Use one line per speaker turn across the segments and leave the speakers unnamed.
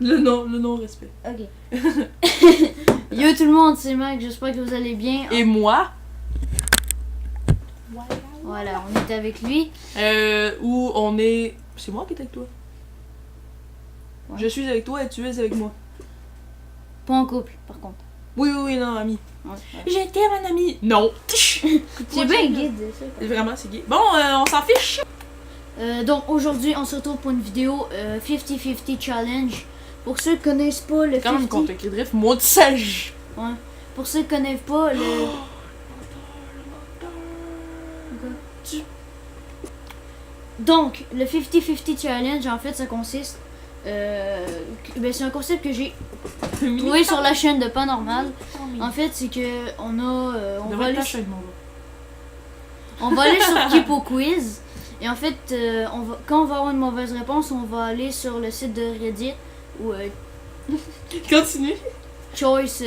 Le non-respect.
Ok. Yo tout le monde, c'est Mac, j'espère que vous allez bien.
Et moi?
Voilà, on est avec lui.
Où on est... C'est moi qui est avec toi.
Ouais.
Je suis avec toi et tu es avec moi.
Pas en couple, par contre.
Oui, non, ami.
Ouais.
Je t'aime, un ami. Non.
C'est bien gay de dire ça.
Vraiment, c'est gay. Bon, on s'en fiche.
Donc aujourd'hui, on se retrouve pour une vidéo 50-50 challenge. Pour ceux qui connaissent pas le
Quand même
50...
qu'on te drift, moi de sage.
Ouais. Pour ceux qui connaissent pas le... Donc, le 50-50 challenge, en fait, ça consiste... c'est un concept que j'ai trouvé sur la chaîne de Pas Normal. En fait, c'est que on a... on va aller sur Kipo Quiz. Et en fait, quand on va avoir une mauvaise réponse, on va aller sur le site de Reddit ou
Continue.
Choice,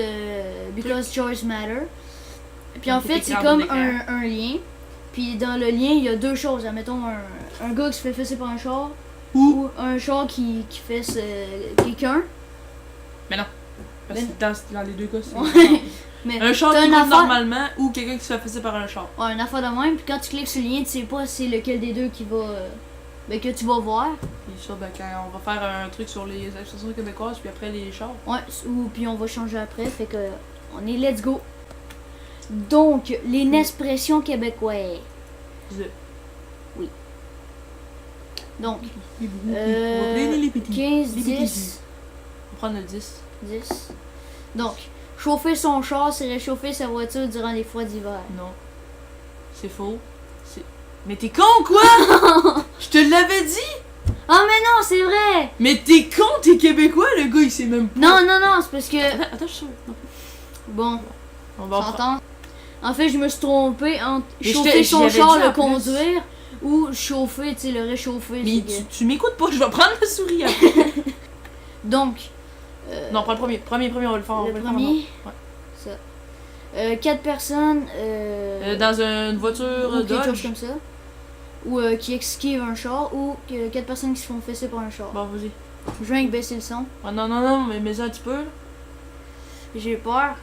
because choice matter. Puis en fait, c'est comme un lien. Puis dans le lien, il y a deux choses. Admettons, un gars qui se fait fesser par un char ou un char qui fesse quelqu'un.
Mais non. Parce que dans les deux cas, c'est...
Ouais. Mais
un char qui roule normalement ou quelqu'un qui se fait fesser par un char.
Ouais, une affaire de même. Puis quand tu cliques sur le lien, tu sais pas c'est lequel des deux qui va... que tu vas voir.
Puis ça, quand on va faire un truc sur les associations québécoises, puis après les chars.
Ouais, ou puis on va changer après. Fait que on est let's go. Donc, les expressions québécoises. Oui. Donc, 15, 10.
On va prendre le 10.
10. Donc, chauffer son char, c'est réchauffer sa voiture durant les froids d'hiver.
Non. C'est faux. Mais t'es con quoi? Je te l'avais dit!
Ah mais non, c'est vrai!
Mais t'es con, t'es québécois, le gars il sait même pas.
Non, c'est parce que...
Attends, je suis sûr.
Bon,
on va
s'entend. En fait, je me suis trompé entre chauffer son char, le conduire, ou chauffer, tu sais, le réchauffer.
Mais tu m'écoutes pas, je vais prendre la souris après.
Donc...
non, prends le premier. Premier, on va le faire.
Le premier? Ouais. Ça. 4 personnes...
dans une voiture
ou quelque chose
Dodge.
comme ça. Ou qui esquivent un char, ou 4 personnes qui se font fesser par un char.
Bon, vas-y.
Je viens de baisser le son.
Ah, non, mais mets-en un petit peu.
J'ai peur.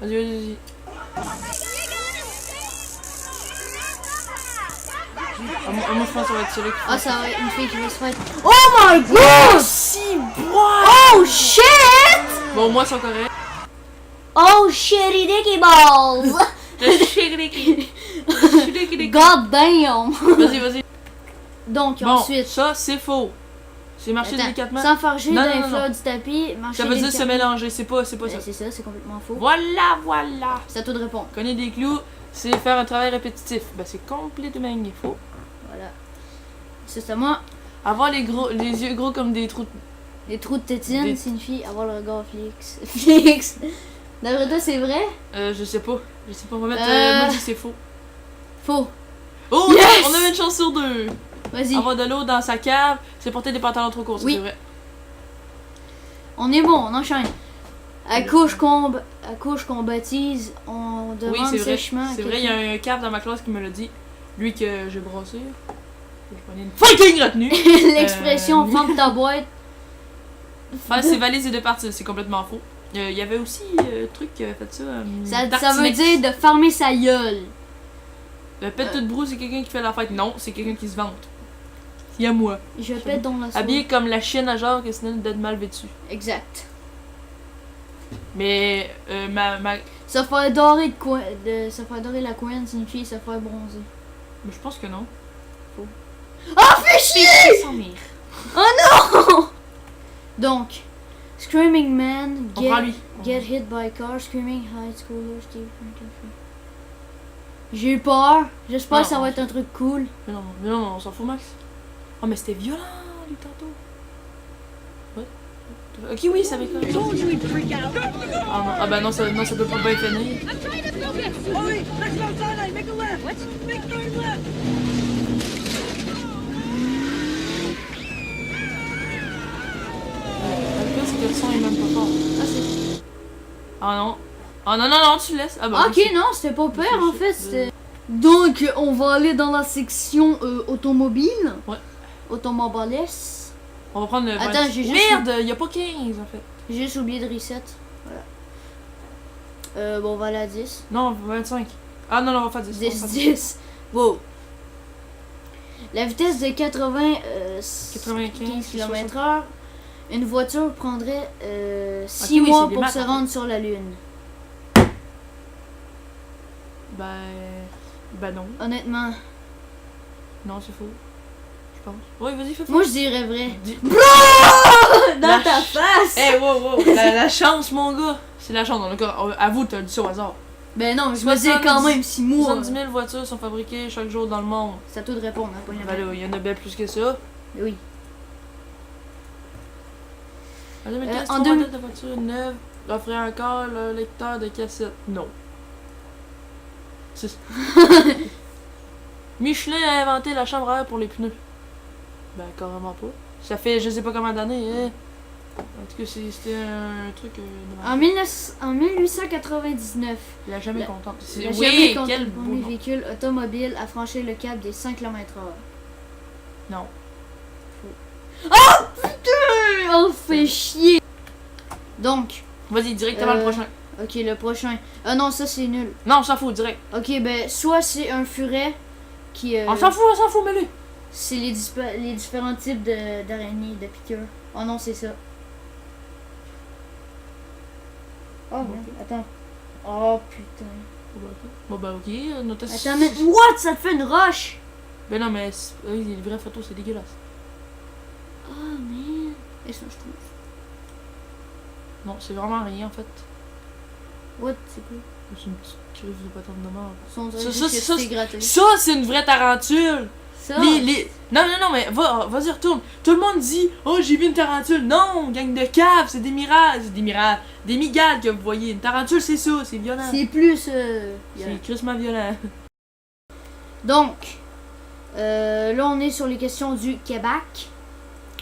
Vas-y. Moi, je pense que ça va être celui qui...
Ah, ça va être une fille qui va se faire... Oh my god!
Si, bois!
Oh shit!
Bon, moi, c'est correct.
Oh shitty dicky balls! God damn!
Vas-y.
Donc,
bon,
ensuite...
ça, c'est faux. C'est marcher délicatement.
Sans farger dans les fleurs du tapis, marcher
ça veut dire se mélanger, c'est pas ça.
C'est ça, c'est complètement faux.
Voilà.
C'est à toi de répondre.
Connaître des clous, c'est faire un travail répétitif. Ben, c'est complètement faux.
Voilà. C'est à moi.
Avoir les yeux gros comme des trous.
Les trous de tétine signifie avoir le regard fixe. D'après toi, c'est vrai?
Je sais pas. On va mettre... moi, je dis que c'est faux.
Faux.
Oh, yes! On avait une chance sur deux.
Vas-y.
Avoir de l'eau dans sa cave, c'est porter des pantalons trop courts,
oui.
C'est vrai.
On est bon, on enchaîne. À couche qu'on baptise, on demande sèchement.
C'est vrai, il y a un cave dans ma classe qui me l'a dit. Lui que j'ai brassé. Je prenais une fucking retenue.
L'expression ferme ta boîte.
Faire ses valises et de partir, c'est complètement faux. Il y avait aussi un truc qui avait fait ça.
Ça veut dire de fermer sa gueule.
Le pète toute brou, c'est quelqu'un qui fait la fête. Non, c'est quelqu'un qui se vante. Il y a moi.
Je pète dans la soirée.
Habillé comme la chienne à genre que sinon d'être mal vêtu.
Exact.
Mais ma...
Se faire dorer se faire dorer la couenne signifie se faire bronzer.
Mais je pense que non.
Faux. Oh, fais chier! Oh non! Donc, Screaming Man get hit by car, screaming high schoolers, Steve. J'ai eu peur. J'espère que ça va être un truc cool.
Mais non, on s'en fout, Max. Oh, mais c'était violent, lui, tantôt. Ouais. Ok, oui, ça va être ah bah non, ça peut pas bien finir. C'est que le son est même pas fort.
Ah, c'est...
Ah non. Ah non, tu laisses. Ah bah,
ok, non, c'était pas pire en fait. C'était... Donc, on va aller dans la section automobile.
Ouais.
Automobiles.
On va prendre le...
Attends, j'ai juste...
Merde, il y a pas 15 en fait.
J'ai juste oublié de reset. Voilà. Bon, on va aller à 10.
Non, 25. Ah non, on va faire 10.
10, 10. Wow. La vitesse de
95
km/h. Une voiture prendrait 6
oui,
mois
c'est des
pour
maths,
se
en fait.
rendre sur la Lune.
Ben non.
Honnêtement,
Non, c'est faux. Je pense. Oui, vas-y, fais faux.
moi je dirais vrai.
Bro!
Dans
La
ta face!
Eh, wow. La chance, mon gars. C'est la chance. On a encore... Avoue, t'as dit ça au hasard.
Ben non, je me dis quand même 6 mois.
70 000 voitures sont fabriquées chaque jour dans le monde.
C'est à toi de répondre, hein, pas une
Ben là, il y en a bien plus que ça.
Oui.
En 2015,
en
trois
deux-
modèles de voitures neuves offraient encore le lecteur de cassette. Non. Michelin a inventé la chambre à air pour les pneus. Ben, carrément pas. Ça fait je sais pas combien d'années, hein. En tout cas, c'était un truc...
En 1899,
il a jamais
la-
content.
il a
Oui,
jamais compté
quel
le
beau
premier
nom.
véhicule automobile à franchir le cap des 5 km/h.
Non.
Oh, fait chier! Donc,
Vas-y, directement le
Euh,
prochain.
ok, le prochain. Ah non, ça c'est nul.
Non, on s'en fout, direct.
Ok, ben, soit c'est un furet qui.
On s'en fout, mets-le.
C'est les différents types d'araignées, de piqûres. Oh non, c'est ça. Oh,
Bon,
merde, attends. Oh putain.
Bon, bah, ok. Notre...
Attends, mais. What? Ça te fait une roche?
Ben non, mais oui, les vraies photos, c'est dégueulasse.
Oh, man. Et ça, je trouve.
Non, c'est vraiment rien, en fait.
What? C'est quoi?
C'est une petite crise de patente de mort.
Son
Ça,
c'est gratté.
Ça, c'est une vraie tarentule.
Ça?
Non, mais vas-y, retourne. Tout le monde dit, oh, j'ai vu une tarentule. Non, gang de caves, c'est des mirages. Des migales que vous voyez. Une tarentule, c'est ça, c'est violent.
C'est plus.
C'est crissement violent.
Donc, là, on est sur les questions du Québec.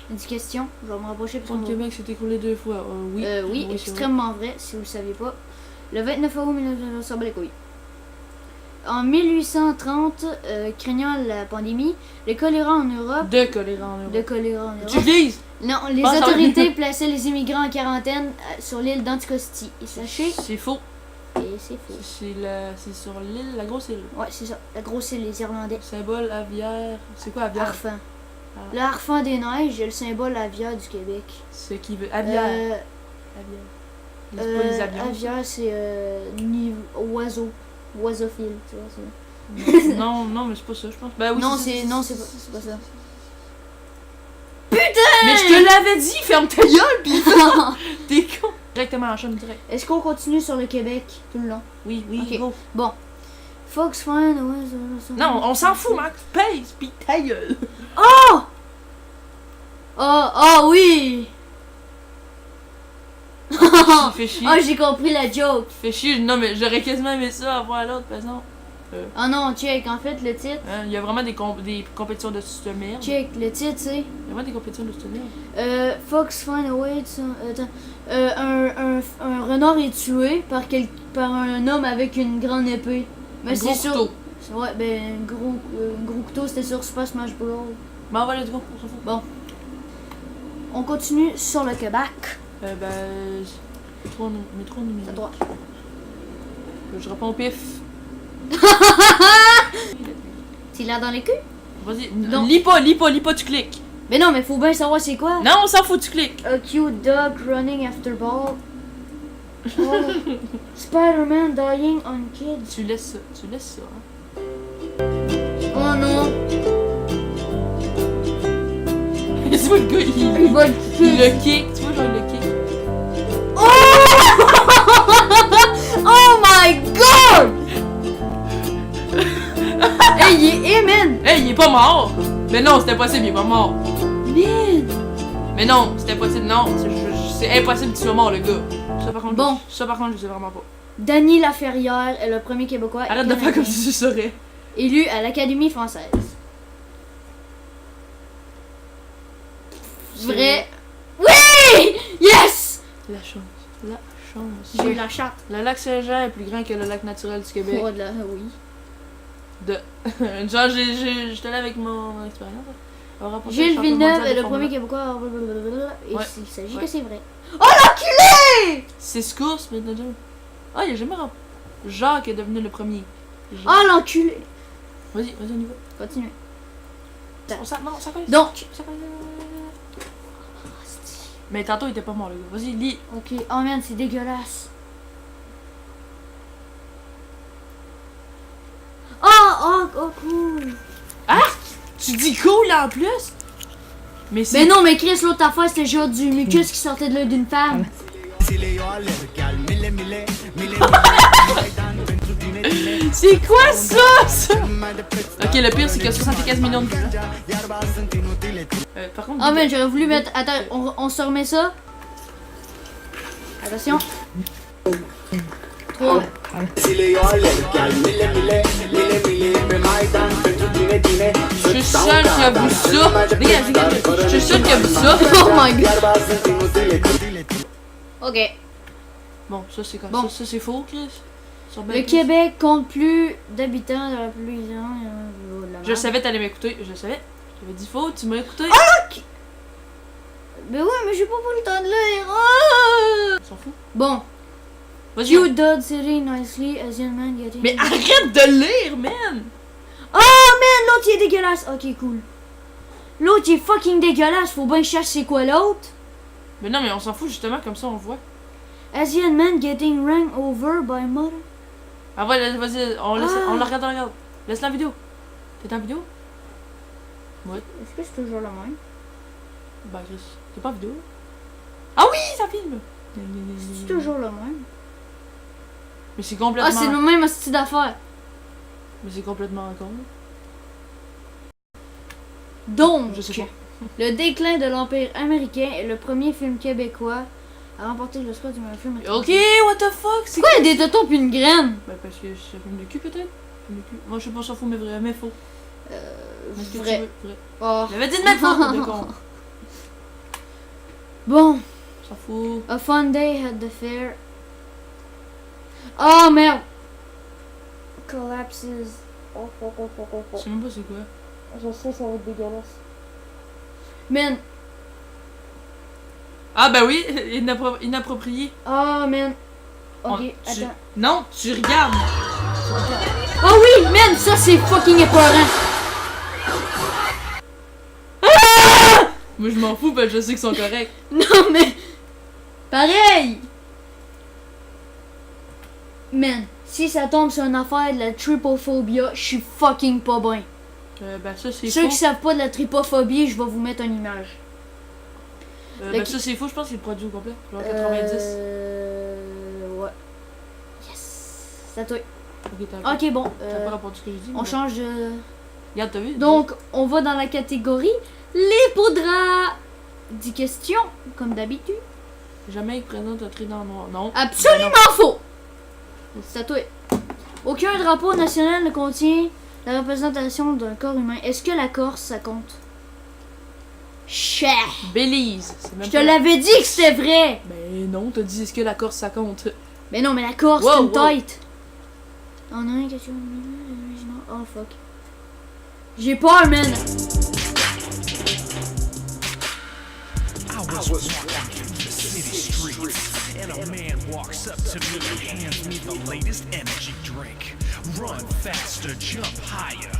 10 questions. Je vais me rapprocher parce
Pour le
qu'on
Québec, c'est écoulé 2 fois. Oui.
oui,
c'est
extrêmement vrai, si vous le saviez pas. Le 29 août 1900, les couilles. En 1830, craignant la pandémie, le choléra en Europe.
vrai. De choléra en Europe.
De choléra en
Tu
Europe.
lises?
Non, les
Ah, ça va.
autorités plaçaient les immigrants en quarantaine sur l'île d'Anticosti. Et sachez,
C'est faux.
et c'est faux.
C'est sur l'île, la grosse île.
Ouais, c'est ça. La grosse île, les Irlandais.
Symbole aviaire. C'est quoi aviaire?
Harfang.
Ah.
Le harfang des neiges est le symbole aviaire du Québec.
Ce qui veut. Aviaire. Aviaire. C'est pas les avions.
Aviaire, c'est oiseau. Oiseauphile, tu vois ça.
Non, mais c'est pas ça, je pense. Ben oui,
Non, c'est pas ça.
Mais je te l'avais dit, ferme ta gueule, pis t'es con. Directement en chaîne direct.
Est-ce qu'on continue sur le Québec tout le long?
Oui,
Ok.
go.
Bon. Fox Fan,
Non, on s'en fout, Max. Pace, pis ta gueule.
Oh oui!
Fais chier.
Oh, j'ai compris la joke.
Fais chier. Non, mais j'aurais quasiment aimé ça avoir l'autre, par exemple.
Oh non, check, en fait, le titre.
Hein, il y a vraiment des compétitions de cette merde.
Check, le titre, c'est
Il y a vraiment des compétitions de cette merde.
Fox Find a Way to... Attends. Un renard est tué par un homme avec une grande épée. Mais
Un gros couteau.
Ouais, ben, un gros couteau, c'était sur Super Smash Bros.
Ben, on va let's go, on s'en fout.
Bon. On continue sur le Québec.
Métro numérique.
À droite.
Je réponds au pif.
T'es là dans les culs?
Vas-y,
Non.
lis pas, tu cliques.
Mais non, mais faut bien savoir c'est quoi.
Non, on s'en fout, tu cliques.
A cute dog running after ball. Oh. Spider-Man dying on kids.
Tu laisses ça, hein.
Oh non.
Tu vois le gars,
Il va le
il
kick.
le kick, tu vois, genre il le kick.
Oh my god! Hey, man!
Hey, il est pas mort! Mais non, c'était impossible, il est pas mort.
Man!
Mais non, c'était impossible, non. C'est impossible qu'il soit mort, le gars. Ça par contre,
Bon.
je sais vraiment pas.
Danny Laferrière est le premier Québécois
Arrête de faire comme si tu saurais.
élu à l'Académie française. Vrai. Oui! Yes!
La chance.
J'ai eu la chatte.
Le lac Saint-Jean est plus grand que le lac naturel du Québec.
Oui.
Genre, j'étais là avec mon expérience. a remporté
Gilles
championnat
Villeneuve
mondial
est
de
le premier
Formule
Québécois. Et
Ouais.
il s'agit
Ouais.
que c'est vrai. Oh l'enculé!
6 courses, mais déjà. Ah, il a jamais remporté. Jacques est devenu le premier. Jacques.
Oh l'enculé!
Vas-y, on y va.
Continue.
Non, ça connaît.
Donc.
Ça connaît. Mais tantôt, il était pas mort, le gars. Vas-y, lis.
Ok. Oh man, c'est dégueulasse. Oh, cool.
Tu dis cool en plus? Mais c'est.
Mais non, mais Chris, l'autre affaire, c'était genre du mucus qui sortait de l'œil d'une femme.
C'est quoi ça? Ok, le pire, c'est qu'il y a 75 millions de vues. Par contre.
Oh man, j'aurais voulu mettre. Attends, on se remet ça. Attention. 3.
Je suis seul qui a vu ça. Regarde. Je suis seul qui a vu ça.
Oh my god. Ok.
Bon, ça c'est quoi?
Bon.
Ça c'est faux, Chris? Sur
Le
Belle
Québec compte plus d'habitants dans la plus.
Je savais t'allais m'écouter. Je savais. Je t'avais dit faux, tu m'as écouté.
Mais ouais, mais j'ai pas pris le temps de lire. Ah!
On s'en fout.
Bon.
Vas-y.
You did sitting nicely, Asian man getting.
Mais arrête de lire, man!
Oh man, l'autre il est dégueulasse. Ok, cool. L'autre il est fucking dégueulasse. Faut bien que je cherche c'est quoi l'autre.
Mais non, mais on s'en fout justement, comme ça on voit.
Asian man getting run over by mother.
Ah ouais, vas-y, on la regarde, on la regarde. Laisse la vidéo. T'es en vidéo?
Est-ce que c'est toujours le même?
Bah Chris, t'es pas en vidéo? Ah oui, ça filme!
C'est toujours le même.
Mais c'est
Ah,
complètement...
c'est le même style d'affaires.
Mais c'est complètement con.
Donc,
Je sais pas.
Le déclin de l'Empire américain est le premier film québécois à remporter l'Oscar du meilleur film.
Ok, what the fuck? C'est
Pourquoi il y a des tontons puis une graine?
Bah parce que c'est un film de cul peut-être? Film de cul. Moi je sais pas, s'en fout, mais vrai, mais faux. Est-ce que tu
Vrai.
veux? Vrai.
Oh.
J'avais dit de mettre faux, de con.
Bon,
S'en fout.
a fun day at the fair. Oh merde! Collapses. Oh.
Je sais même pas c'est quoi.
Je sais, ça va être dégueulasse. Man.
Ah bah oui, inapproprié.
Oh man. Ok,
Tu-
attends.
Non, tu regardes.
Oh oui, man, ça c'est fucking épeurant.
Moi je m'en fous parce que je sais qu'ils sont corrects.
Non mais. Pareil! Man, si ça tombe sur une affaire de la tripophobia, je suis fucking pas bien.
Bah ça c'est
Ceux
faux.
qui savent pas de la tripophobie, je vais vous mettre une image.
Bah ça c'est faux, je pense qu'il est produit au complet. Genre 90.
Ouais. Yes! C'est à toi.
Ok, t'as
Ok, bon.
t'as pas répondu ce que j'ai dit.
On
mais
change de.
regarde, t'as vu?
Donc, on va dans la catégorie les poudras. 10 questions, comme d'habitude.
Jamais présente un trident noir. Non.
Absolument faux! C'est à toi. Aucun drapeau national ne contient la représentation d'un corps humain. Est-ce que la Corse, ça compte? Cher!
Belize. C'est même
Je te
pas-
l'avais dit que c'était vrai!
Mais non, t'as dit est-ce que la Corse ça compte?
Mais non, mais la Corse,
Wow,
c'est une
wow.
tête! Oh non, question. Oh fuck. J'ai peur, man!
I was walking through the city streets, and a man walks up to me and hands me the latest energy drink. Run faster, jump higher.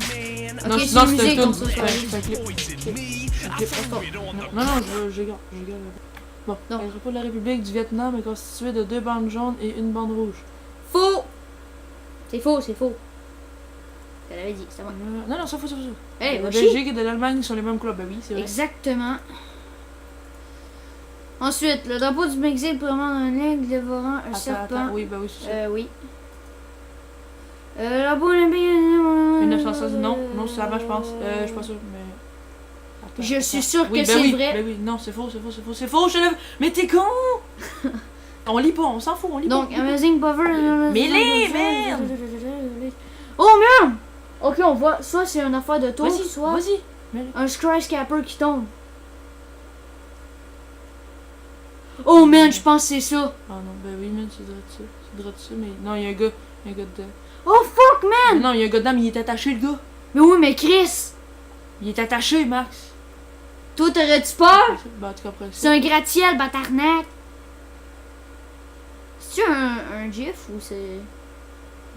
Man,
Ok,
Non,
c'est
non,
une
c'est
musique,
un
donc
film.
ça, ça va.
poison me. I threw it on the
Non, je garde. Bon,
Non.
le drapeau de la République du Vietnam est constitué de 2 bandes jaunes et une bande rouge.
Faux! C'est faux, c'est faux. Je te l'avais dit, c'est moi.
Non, ça faut.
Hey,
La
va
Belgique
chier.
et de l'Allemagne sont les mêmes couleurs. Bah oui, c'est vrai.
Exactement. Ensuite, le drapeau du Mexique représente un aigle dévorant un serpent.
Oui, bah oui, c'est ça.
Oui. La boule olympique.
1916, non, c'est avant, je pense. Je suis pas sûre, mais. Attends,
Je suis sûre
oui,
que
ben
c'est
oui,
vrai.
Ben oui, non, c'est faux, je te lève. Mais t'es con! On lit pas, on s'en fout, on lit
Donc,
pas.
Amazing Power.
Mais les, merde!
Oh merde! Ok, on voit. Soit c'est une affaire de tour,
Vas-y,
soit
vas-y.
un skyscraper qui tombe. Oh man, je pense que c'est ça.
Ah non, ben oui, man, c'est droit de ça, mais non, il y a un gars dedans.
Oh fuck man!
Mais non, il y a un gars dedans, mais il est attaché, le gars.
Mais oui, mais Chris!
Il est attaché, Max.
Toi, t'aurais-tu peur?
Ben, en tout cas, après
C'est
ça.
un gratte-ciel, batarnac. C'est-tu un GIF ou c'est.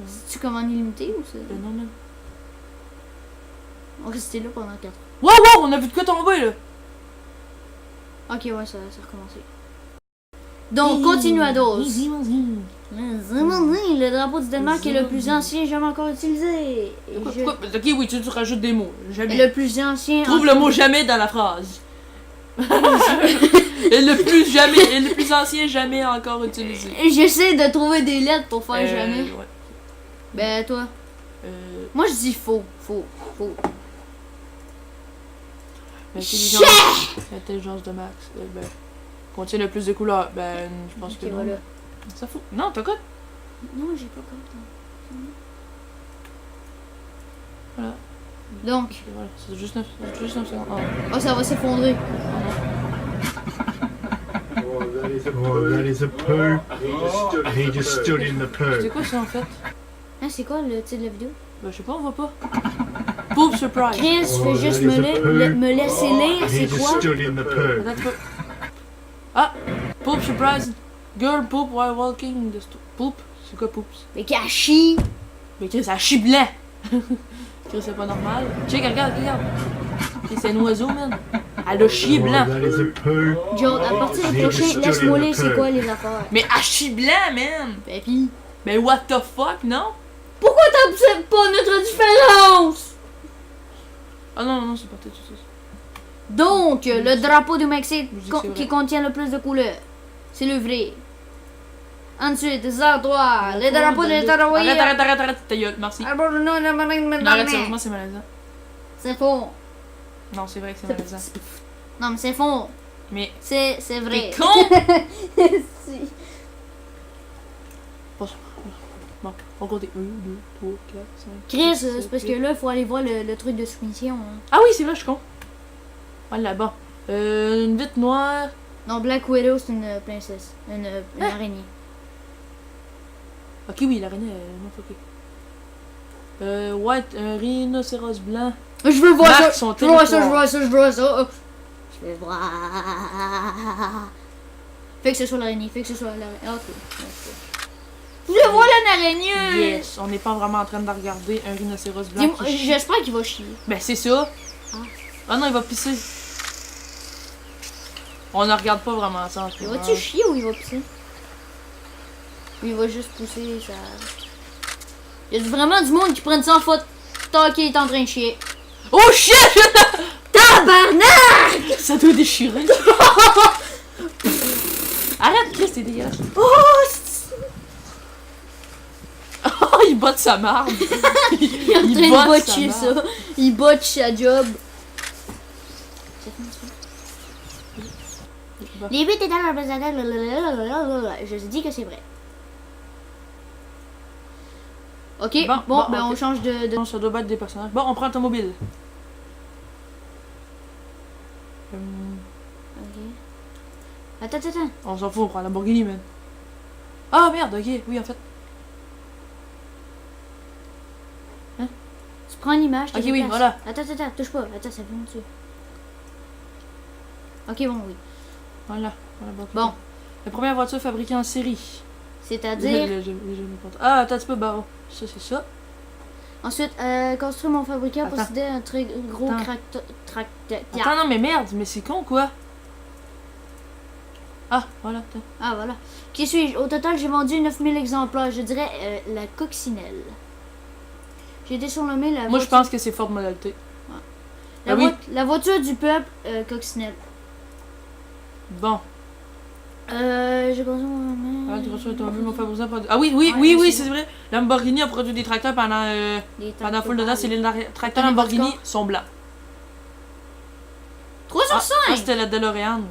C'est-tu comme en illimité ou c'est.
Non, non.
On restait là pendant 4 ans.
Wow, wow, on a vu de quoi tomber, là.
Ok, ouais, ça a recommencé. Donc, continuados. Le drapeau du Danemark est le plus ancien jamais encore utilisé. Et
Pourquoi? Ok, oui, tu rajoutes des mots. Jamais.
Le plus ancien.
Trouve le mot jamais dans la phrase. Et le plus jamais, et le plus ancien jamais encore utilisé.
J'essaie de trouver des lettres pour faire jamais.
Ouais.
Ben, toi. Moi, je dis faux. Faux.
L'intelligence de Max. Ben, contient le plus de couleurs. Ben, je pense que
Ok,
non.
voilà.
Ça fout. Non, t'as quoi?
Non, j'ai pas compris.
Voilà.
Donc,
Et voilà, c'est juste 9 secondes.
oh, ça va s'effondrer.
Oh, that is a poo. He just stood in the
C'est
poo.
quoi ça en fait?
Hein, c'est quoi le titre de la vidéo?
Ben, je sais pas, on voit pas. Poop surprise.
Chris, fais juste me laisser lire,
He
c'est
just
quoi?
stood in the poo.
Attends un peu. Ah! Poop surprise. Girl poop while walking the poop? C'est quoi poops?
Mais cachi!
Mais Chris, elle chie blanc! Chris, c'est pas normal. Check, regarde. Chris, c'est un oiseau, man. Elle a chié
Oh,
blanc.
that is a poo.
Joe, à partir du prochain, laisse-moi lire c'est quoi les affaires.
Mais elle chie blanc, man!
Ben pis,
Mais what the fuck, non?
pourquoi t'observes pas notre différence?
Ah non, c'est pas tout ça.
Donc, le drapeau du Mexique
Je dis que c'est vrai.
qui contient le plus de couleurs, c'est le vrai. Ensuite, les ardoirs, les drapeaux de l'État
Arrête, ta gueule, merci.
Ah,
Non, arrête, sérieusement, c'est malaisant.
C'est faux.
Non, c'est vrai que c'est malaisant.
Non, mais c'est faux.
Mais,
C'est vrai.
t'es con!
Si.
Bon, on compte 1, 2, 3, 4, 5.
Chris, c'est parce que là, il faut aller voir le truc de soumission. Hein.
Ah oui, c'est vrai, je suis con. Voilà, bon. Une vitre noire.
Non, Black Widow, c'est une princesse. Une araignée.
Ok, oui, l'araignée, non, ok. White, un rhinocéros blanc.
Je veux voir
Marque
ça.
son
Je veux voir ça, je veux
territoire.
voir ça, je veux voir ça. Je veux voir. Fait que ce soit l'araignée, fait que ce soit l'araignée. Ok. Je vois l'araignée.
Yes, on n'est pas vraiment en train de regarder un rhinocéros blanc.
Dis-moi,
qui chie.
j'espère qu'il va chier.
Ben, c'est ça. Ah non, il va pisser. On ne regarde pas vraiment ça en ce
Il
moment.
va-tu chier ou il va pisser? Ou il va juste pousser ça. Il y a vraiment du monde qui prennent ça en photo qui est en train de chier.
Oh shit!
Tabarnak!
Ça doit déchirer. Arrête, Chris, c'est dégueulasse.
Oh!
Oh, il botte sa marde.
Il est en train de
botte
botcher
sa
ça. Il botche sa job.
Bon.
Les buts étaient dans la... Je dis que c'est vrai. Ok, bon, ben
ok.
on change de...
Non, ça doit battre des personnages. Bon, on prend ton mobile.
Ok. Attends.
On s'en fout, on prend la Lamborghini, man. Ah merde, ok, oui, en fait.
Tu prends l'image, tu
Ok, oui,
déplaces.
voilà.
Attends, touche pas. Attends, ça vient dessus. Ok, bon, oui.
Voilà.
Bon.
La première voiture fabriquée en série.
C'est-à-dire...
Ah, attends un petit peu, bah, ça, c'est ça.
Ensuite, construire mon fabricant
Attends.
possédait un très gros
Attends.
tracteur.
Attends, non, mais merde, mais c'est con, quoi. Ah, voilà, attends.
Ah, voilà. Qui suis-je? Au total, j'ai vendu 9000 exemplaires. Je dirais la coccinelle. J'ai été surnommée la
Moi, je
voiture...
pense que c'est Ford Model T. Ah oui.
La voiture du peuple, coccinelle.
Bon.
J'ai construit
Ah, tu reçois ton mon fabricant. Ah
Ouais,
oui,
c'est
c'est vrai. Lamborghini a produit des tracteurs pendant full de temps. C'est les tracteurs
T'as
Lamborghini
votre
sont blancs.
3 sur 5!
Ah, c'était la DeLorean.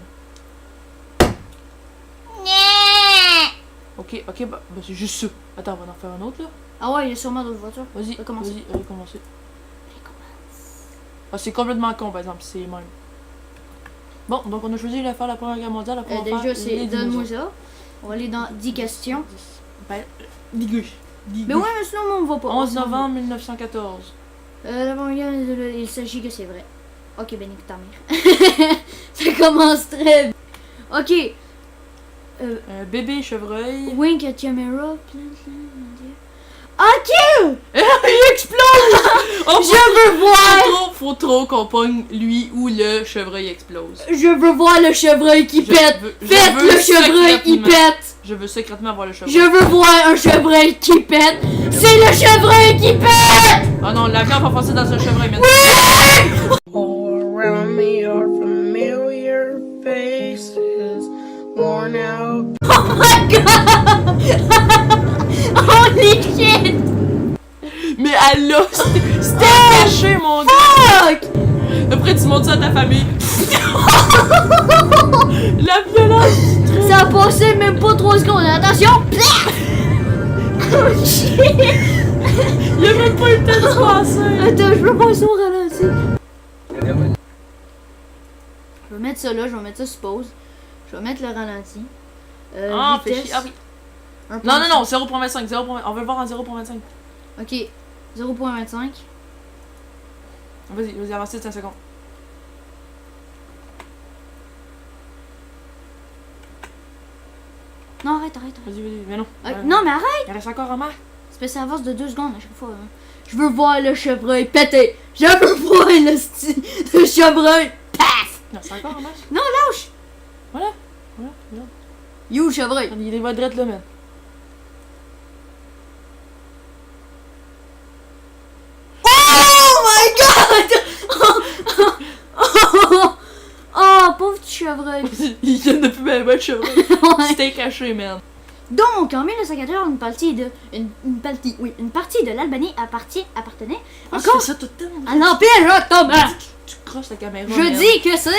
Ok, bah c'est juste ça. Attends, on va en faire un autre, là.
Ah ouais, il y a sûrement d'autres voitures.
Vas-y,
Recommence.
vas-y, recommencer. Ah, c'est complètement con, par exemple, c'est même. Bon, donc on a choisi de faire la Première Guerre mondiale. Après, on va
Déjà,
faire
c'est...
les
Donne-moi
dinosaures.
ça. On va aller dans 10 questions.
Ben, digues.
Mais ouais, mais sinon, on va pas.
11 novembre 1914.
La première guerre, il s'agit que c'est vrai. Ok, ben écoute ta mère. Ça commence très bien. Ok.
Bébé chevreuil.
Wink at camera. Ok!
Il explose! Oh,
Je veux voir!
faut trop qu'on pogne lui ou le chevreuil explose.
Je veux voir le chevreuil qui pète! Faites le chevreuil qui pète!
Je veux secrètement voir le chevreuil.
Je veux voir un chevreuil qui pète! C'est le chevreuil qui pète!
Oh non, l'avion va passer dans un chevreuil maintenant.
All around me are familiar faces, worn out.
Oh my god! Holy shit!
Mais elle l'a! C'était caché, mon gars!
Fuck!
Après, tu montres ça à ta famille. La violence du truc!
Ça a passé même pas 3 secondes. Attention! Oh shit!
Il a même pas eu le temps de se passer!
Attends, je veux pas ça au ralenti. Je vais mettre ça là, je vais mettre ça sur pause. Je vais mettre le ralenti.
Ah, fait
Vitesse.
chier. Ah oui.
1.5.
Non, non, non, 0.25. On veut le voir en 0.25.
Ok, 0.25.
Vas-y, vas-y, avance 5 secondes.
Non, arrête.
Vas-y, mais non.
Non, mais arrête!
Il reste encore un marque.
C'est parce que ça avance de 2 secondes à chaque fois. Hein. Je veux voir le chevreuil péter! Je veux voir le chevreuil! Paf!
Non, c'est encore un marque.
Non, lâche!
Voilà.
You, le chevreuil!
Il va direct là, man.
Oh my god! Oh, pauvre petit chevreuil!
Il vient de plus bien de chevreuil.
Ouais.
C'était caché, man.
Donc, en 1914, une partie de l'Albanie appartenait
Ah, tu
encore
fais ça tout le temps.
à l'Empire ottoman.
Tu crosses la caméra.
Je
man.
dis que c'est...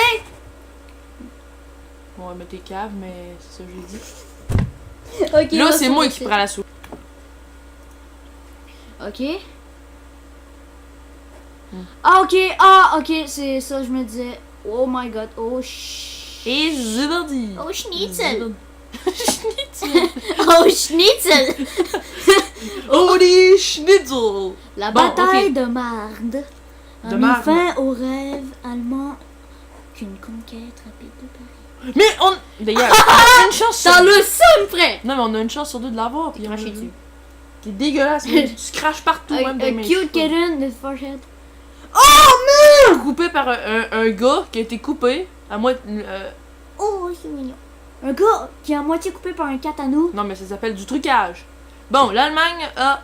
Ouais, mais t'es cave, mais c'est ça que j'ai dit.
Ok,
Là,
on
c'est
va
moi
se
qui
passer.
prends la soupe.
Ok. Ah, ok, c'est ça, je me disais. Oh my god, oh
Et Zibandi.
Oh, schnitzel. Oh, schnitzel.
Oh, les schnitzel.
La
Bon,
bataille
ok.
de Marne a
De
mis
Marne.
fin au rêve allemand qu'une conquête rapide de Paris.
Mais on. D'ailleurs, on a une chance sur
Dans le seum, frère!
Non, mais on a une chance sur 2 de l'avoir. Puis
Craché
on-
dessus.
T'es dégueulasse, mais tu craches partout, même
A
dans mes
cute
cheveux.
kitten with forehead.
Coupé par un gars qui a été coupé à moi.
Oh, c'est mignon. Un gars qui est à moitié coupé par un katana.
Non, mais ça s'appelle du trucage. Bon, l'Allemagne a.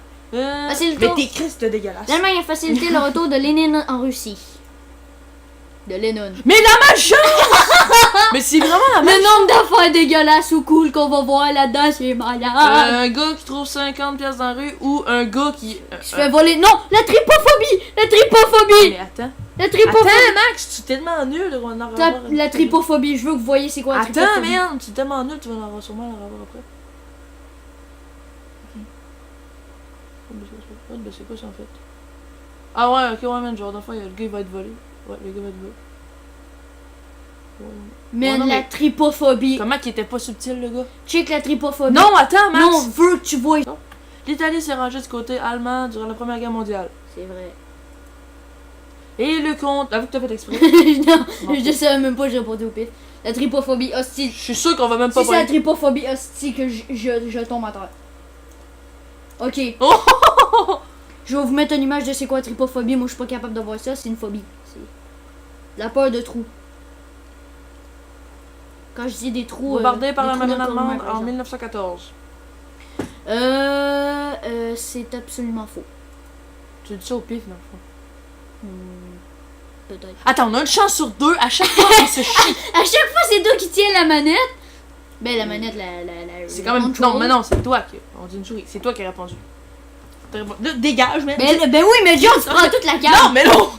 c'est le
mais
tour.
t'es Christ dégueulasse.
L'Allemagne a facilité le retour de Lénine en Russie. De Lennon.
Mais la malchance! Mais c'est vraiment la
Le
malchance!
nombre d'affaires dégueulasses ou cool qu'on va voir là-dedans, c'est malade.
Un gars qui trouve 50 pièces dans la rue ou un gars qui.
Je fais voler. Non, la tripophobie! La tripophobie!
Mais attends.
La tripophobie!
Attends, Max, tu es tellement nul, on va en avoir.
La tripophobie, je veux que vous voyez c'est quoi la
Attends,
tripophobie.
merde, tu es tellement nul, tu vas en avoir sûrement en avoir après. Oh, ben c'est quoi ça en fait? Ah ouais, ok, ouais, man, genre d'enfant, le gars il va être volé. Ouais, le gars va être volé. Ouais.
Mais
Ouais, non,
la
mais-
tripophobie.
Comment qu'il était pas subtil, le gars?
Check la tripophobie.
Non, attends, Max!
Non, on veut que tu vois.
L'Italie s'est rangée du côté allemand durant la Première Guerre mondiale.
C'est vrai.
Et le compte, avoue que t'as fait exprès.
Non,
Non.
je savais même pas, j'ai répondu au pif. La tripophobie hostile.
Je suis sûr qu'on va même pas
Si c'est la
voir.
tripophobie hostile que je tombe à terre. Ok.
Oh!
Je vais vous mettre une image de c'est quoi la tripophobie. Moi, je suis pas capable de voir ça. C'est une phobie. C'est la peur de trous. Quand je dis des trous.
Bombardé par
des
la
trous
marine
dans le
allemande
corps humain, par
en
exemple.
1914.
C'est absolument faux.
Tu dis ça au pif, dans le fond.
Peut-être.
Attends, on a une chance sur 2 à chaque fois qu'on se chie.
À chaque fois, c'est toi qui tiens la manette. Ben, la manette, la
C'est quand même.
control.
Non, mais non, c'est toi qui. On dit une souris. C'est toi qui as répondu. T'as répondu. Là, dégage, mais.
Ben oui, mais John, tu prends toute la carte.
Non, mais non!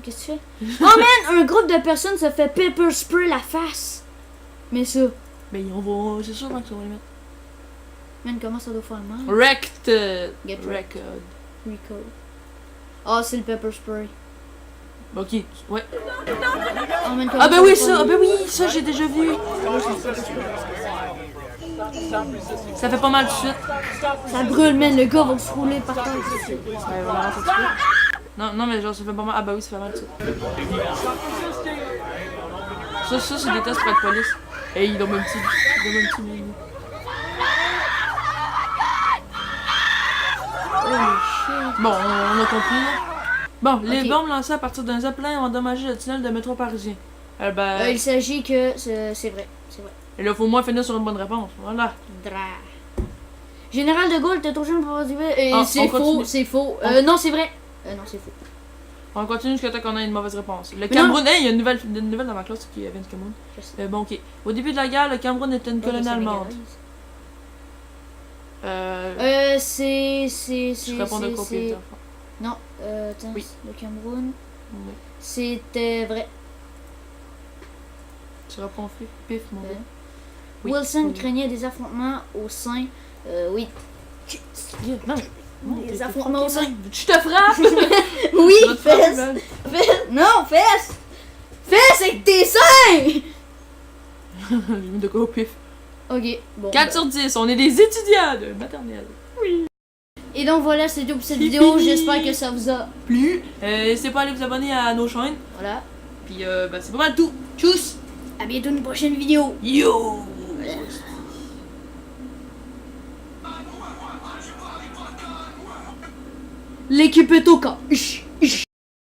Qu'est-ce que tu fais? Oh man, un groupe de personnes se fait pepper spray la face. Mais ça,
Mais on va. C'est sûr, Max, on va les mettre.
man, comment ça doit faire mal?
Wrecked.
Get
Record.
Recall. Ah, c'est le pepper spray.
Ok, ouais.
Oh, man, comment
Ah, ben
ça
oui,
doit
ça.
faire
Ah, ben
mal?
oui, ça, j'ai déjà vu. Ça fait pas mal de suite.
Ça brûle, man, le gars va se rouler par terre.
Ouais, voilà, ça se peut. Non, mais genre, ça fait pas mal. Ah, bah oui, ça fait mal, ça. Ça, c'est des tests pour être police. Hey, il a même petit. Bon, on a compris, là. Bon, les
Ok.
bombes lancées à partir d'un zeppelin ont endommagé le tunnel de métro parisien. Ben.
Il s'agit que c'est vrai.
Et là, faut au moins finir sur une bonne réponse. Voilà.
Général de Gaulle était trop jeune pour participer.
Ah,
C'est
on
faux,
continue.
c'est faux.
On-
Non, c'est vrai. Non, c'est faux.
On continue jusqu'à temps qu'on ait une mauvaise réponse. Le
non.
Cameroun. Hey, il y a une nouvelle dans ma classe qui vient du Cameroun.
Je sais.
Bon, ok. Au début de la guerre, le Cameroun était une
Ok,
colonie
c'est
allemande.
C'est.
Je réponds de quoi, Peter?
Non, attends,
Oui.
le Cameroun.
Oui.
C'était vrai.
Tu réponds pif, mon gars.
Ouais.
Oui.
Wilson
Oui.
craignait des affrontements au sein. Oui.
Non,
Des affrontements au sein.
Tu te frappes!
Oui,
Tu vas te frapper,
fesse!
man.
Non, fesse! Fesse avec tes seins!
J'ai mis de quoi au pif.
Ok, bon.
4 sur 10, on est des étudiants de maternelle.
Et donc voilà, c'est tout pour cette vidéo. J'espère que ça vous a.
Plus, n'hésitez pas à aller vous abonner à nos chaînes.
Voilà.
Puis, ben, c'est pas mal tout. Tchuss!
À bientôt une prochaine vidéo.
Yo!
L'équipe est au cas.